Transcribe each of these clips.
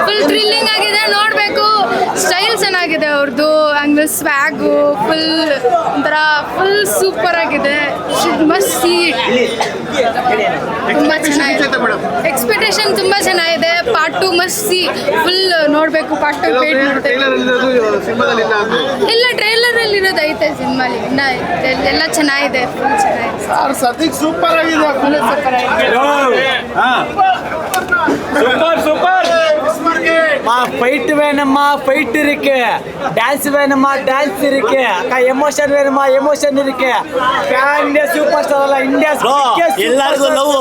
Full thrilling ಆಗಿದೆ, ನೋಡಬೇಕು. Style ಚೆನ್ನಾಗಿದೆ ಅವ್ರದ್ದು, ಹಂಗೆ ಸ್ವ್ಯಾಗು ಫುಲ್ ಒಂಥರ ಫುಲ್ ಸೂಪರ್ ಆಗಿದೆ. Must C it. ತುಂಬ ಚೆನ್ನಾಗಿದೆ, ಎಕ್ಸ್ಪೆಕ್ಟೇಷನ್ ತುಂಬ ಚೆನ್ನಾಗಿದೆ. Part 2 must C. ಫುಲ್ ನೋಡಬೇಕು. ಪಾರ್ಟ್ 2 ವೇಟ್ ಮಾಡ್ತೇವೆ. ಇಲ್ಲ, ಟ್ರೈಲರಲ್ಲಿ ಇರೋದು ಐತೆ ಸಿನಿಮಾಲಿ. ಇನ್ನ ಎಲ್ಲ ಚೆನ್ನಾಗಿದೆ, ಫುಲ್ ಚೆನ್ನಾಗಿದೆ. ಸೂಪರ್ ಆಗಿದೆ, ಫುಲ್ ಸೂಪರ್ ಆಗಿದೆ. சூப்பர் ஃபைட் வேணுமா ஃபைட் இருக்கு, டான்ஸ் வேணுமா டான்ஸ் இருக்கு, அக்கா எமோஷன் வேணுமா எமோஷன் இருக்கு. இந்தியா சூப்பர் ஸ்டார் இந்தியா எல்லாருக்கும் லவ்,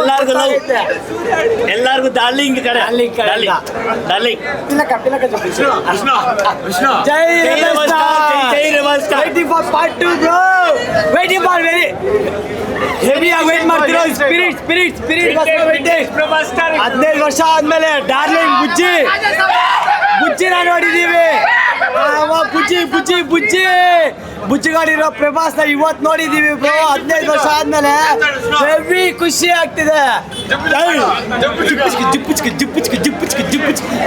எல்லாருக்கும் லவ், எல்லாருக்கும் டார்லிங் கடை, darling darling Jai rebel star. waiting for part 2 bro, waiting for very heavy wait ಮಾಡ್ತಿರೋ. ಸ್ಪಿರಿಟ್ waiting 15 ವರ್ಷ ಆದ್ಮೇಲೆ ಡಾರ್ಲಿಂಗ್ ಬುಜ್ಜಿನ ನೋಡಿದೀವಿ. ಬುಜ್ಜಿಗಾಡಿರೋ ಪ್ರಭಾಸ್ನ ಇವತ್ತು ನೋಡಿದೀವಿ ಬ್ರೋ. 15 ವರ್ಷ ಆದ್ಮೇಲೆ ಹೆವಿ ಖುಷಿ ಆಗ್ತಿದೆ.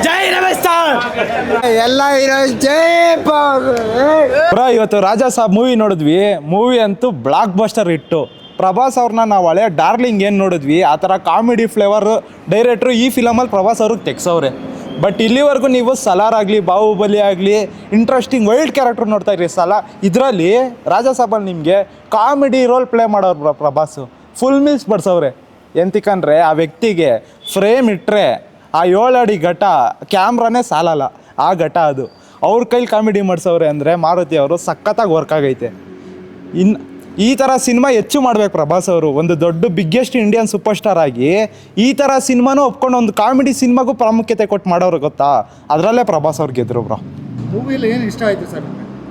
ಜೈ ರಮೇಶ್ ಸ್ಟಾರ್ ಎಲ್ಲ ಹೀರೋಸ್ ಜೈ ಬ್ರೋ. ಇವತ್ತು ರಾಜಾ ಸಾಬ್ ಮೂವಿ ನೋಡಿದ್ವಿ. ಮೂವಿ ಅಂತೂ ಬ್ಲಾಕ್ ಬಸ್ಟರ್ ಹಿಟ್ಟು. ಪ್ರಭಾಸ್ ಅವ್ರನ್ನ ನಾವು ಹಳೆ ಡಾರ್ಲಿಂಗ್ ಏನು ನೋಡಿದ್ವಿ, ಆ ಥರ ಕಾಮಿಡಿ ಫ್ಲೇವರ್ ಡೈರೆಕ್ಟ್ರು ಈ ಫಿಲಮಲ್ಲಿ ಪ್ರಭಾಸ್ ಅವ್ರಿಗೆ ತೆಗ್ಸವ್ರೆ. ಬಟ್ ಇಲ್ಲಿವರೆಗೂ ನೀವು ಸಲಾರ್ ಆಗಲಿ, ಬಾಹುಬಲಿ ಆಗಲಿ, ಇಂಟ್ರೆಸ್ಟಿಂಗ್ ವೈಲ್ಡ್ ಕ್ಯಾರೆಕ್ಟರ್ ನೋಡ್ತಾ ಇರಿ. ಇದರಲ್ಲಿ ರಾಜಾ ಸಾಬಲ್ಲಿ ನಿಮಗೆ ಕಾಮಿಡಿ ರೋಲ್ ಪ್ಲೇ ಮಾಡೋರು ಪ್ರಭಾಸು ಫುಲ್ ಮೀಲ್ಸ್ ಬಡ್ಸವ್ರೆ. ಎಂತಿಕಂದ್ರೆ ಆ ವ್ಯಕ್ತಿಗೆ ಫ್ರೇಮ್ ಇಟ್ಟರೆ ಆ 7 ಅಡಿ ಘಟ ಕ್ಯಾಮ್ರಾನೇ ಸಾಲಲ್ಲ, ಆ ಘಟ ಅದು ಅವ್ರ ಕೈಲಿ ಕಾಮಿಡಿ ಮಾಡಿಸವ್ರೆ. ಅಂದರೆ ಮಾರುತಿ ಅವರು ಸಖತ್ತಾಗಿ ವರ್ಕ್ ಆಗೈತೆ. ಈ ಥರ ಸಿನಿಮಾ ಹೆಚ್ಚು ಮಾಡ್ಬೇಕು ಪ್ರಭಾಸ್ ಅವರು. ಒಂದು ದೊಡ್ಡ ಬಿಗ್ಗೆಸ್ಟ್ ಇಂಡಿಯನ್ ಸೂಪರ್ ಸ್ಟಾರ್ ಆಗಿ ಈ ಥರ ಸಿನಿಮಾನೂ ಒಪ್ಕೊಂಡು ಒಂದು ಕಾಮಿಡಿ ಸಿನಿಮಾಗೂ ಪ್ರಾಮುಖ್ಯತೆ ಕೊಟ್ಟು ಮಾಡೋರು ಗೊತ್ತಾ. ಅದರಲ್ಲೇ ಪ್ರಭಾಸ್ ಅವ್ರು ಗೆದ್ರು ಬ್ರೋ. ಮೂವಿಯಲ್ಲಿ ಏನು ಇಷ್ಟ ಆಯಿತು ಸರ್?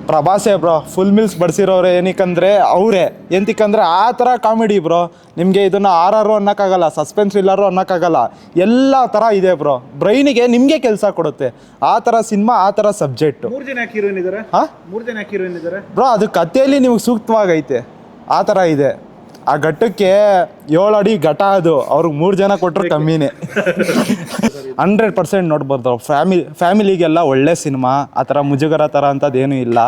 ಪ್ರಭಾಸೇ ಬ್ರೋ, ಫುಲ್ ಮೀಲ್ಸ್ ಬಡಿಸಿರೋರೆ. ಏನಕ್ಕಂದರೆ ಅವರೇ ಎಂತಿಕಂದರೆ ಆ ಥರ ಕಾಮಿಡಿ ಬ್ರೋ. ನಿಮಗೆ ಇದನ್ನು ಆರಾರು ಅನ್ನೋಕ್ಕಾಗಲ್ಲ, ಸಸ್ಪೆನ್ಸ್ ಥ್ರಿಲ್ಲರು ಅನ್ನೋಕ್ಕಾಗಲ್ಲ, ಎಲ್ಲ ಥರ ಇದೆ ಬ್ರೋ. ಬ್ರೈನಿಗೆ ನಿಮಗೆ ಕೆಲಸ ಕೊಡುತ್ತೆ ಆ ಥರ ಸಿನಿಮಾ, ಆ ಥರ ಸಬ್ಜೆಕ್ಟು. 3 ಜನ ಹೀರೋಯಿನ್ ಇದ್ದಾರೆ. ಹಾಂ, 3 ಜನ ಹೀರೋಯಿನ್ ಇದ್ದಾರೆ ಬ್ರೋ. ಅದು ಕಥೆಯಲ್ಲಿ ನಿಮ್ಗೆ ಸೂಕ್ತವಾಗೈತೆ, ಆ ಥರ ಇದೆ. ಆ ಘಟ್ಟಕ್ಕೆ 7 ಅಡಿ ಘಟ ಅದು, ಅವ್ರಿಗೆ 3 ಜನ ಕೊಟ್ಟರು ಕಮ್ಮಿನೇ. 100% ನೋಡ್ಬೋದು. ಫ್ಯಾಮಿಲಿಗೆಲ್ಲ ಒಳ್ಳೆ ಸಿನಿಮಾ. ಆ ಥರ ಮುಜುಗರ ಥರ ಅಂಥದ್ದೇನೂ ಇಲ್ಲ.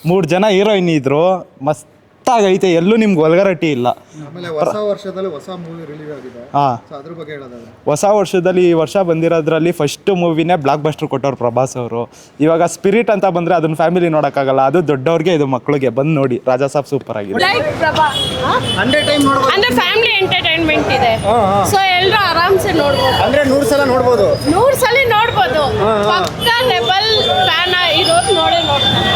3 ಜನ ಹೀರೋಯಿನ್ ಇದ್ರು, ಮಸ್ತಾಗೈತೆ. ಎಲ್ಲೂ ನಿಮ್ಗೆ ಒಲ್ಗರಟಿ ಇಲ್ಲ. ಆಮೇಲೆ ಹೊಸ ವರ್ಷದಲ್ಲಿ ಹೊಸ ಮೂವಿ ರಿಲೀಸ್ ಆಗಿದೆ. ಹಾಂ, ಅದ್ರ ಬಗ್ಗೆ ಹೇಳೋದಾದ್ರೆ ಹೊಸ ವರ್ಷದಲ್ಲಿ ಈ ವರ್ಷ ಬಂದಿರೋದ್ರಲ್ಲಿ ಫಸ್ಟ್ ಮೂವಿನೇ ಬ್ಲಾಕ್ ಬಸ್ಟರ್ ಕೊಟ್ಟವ್ರು ಪ್ರಭಾಸ್ ಅವರು. ಇವಾಗ ಸ್ಪಿರಿಟ್ ಅಂತ ಬಂದರೆ ಅದನ್ನ ಫ್ಯಾಮಿಲಿ ನೋಡೋಕ್ಕಾಗಲ್ಲ, ಅದು ದೊಡ್ಡವ್ರಿಗೆ, ಇದು ಮಕ್ಕಳಿಗೆ. ಬಂದು ನೋಡಿ, ರಾಜಾ ಸಾಬ್ ಸೂಪರ್ ಆಗಿದೆ. ಅಂದ್ರೆ ಫ್ಯಾಮಿಲಿ ಎಂಟರ್ಟೈನ್ಮೆಂಟ್ ಇದೆ, ಸೊ ಎಲ್ಲರೂ ಆರಾಮ್ಸೆ ನೋಡ್ಬೋದು. ಅಂದ್ರೆ 100 ಸಲ ನೋಡ್ಬೋದು. 100 ಸಲ ನೋಡ್ಬೋದು. ಪಕ್ಕ ರೆಬಲ್ ಫ್ಯಾನ್ ಇರೋರು ನೋಡೇ ನೋಡ್ತಾರೆ.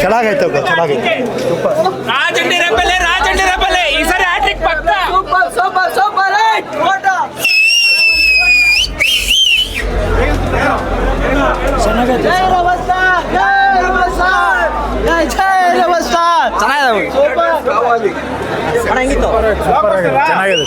ಚೆನ್ನಾಗೈತೆ ಬ್ರೋ, ಚೆನ್ನಾಗೈತೆ. ರಾಜಂಡಿ ರೆಬಲ್ ಈ ಸರಿ ಹ್ಯಾಟ್ರಿಕ್ ಪಕ್ಕ. ಸೂಪರ್ ಚೆನ್ನಾಗಿದೆ.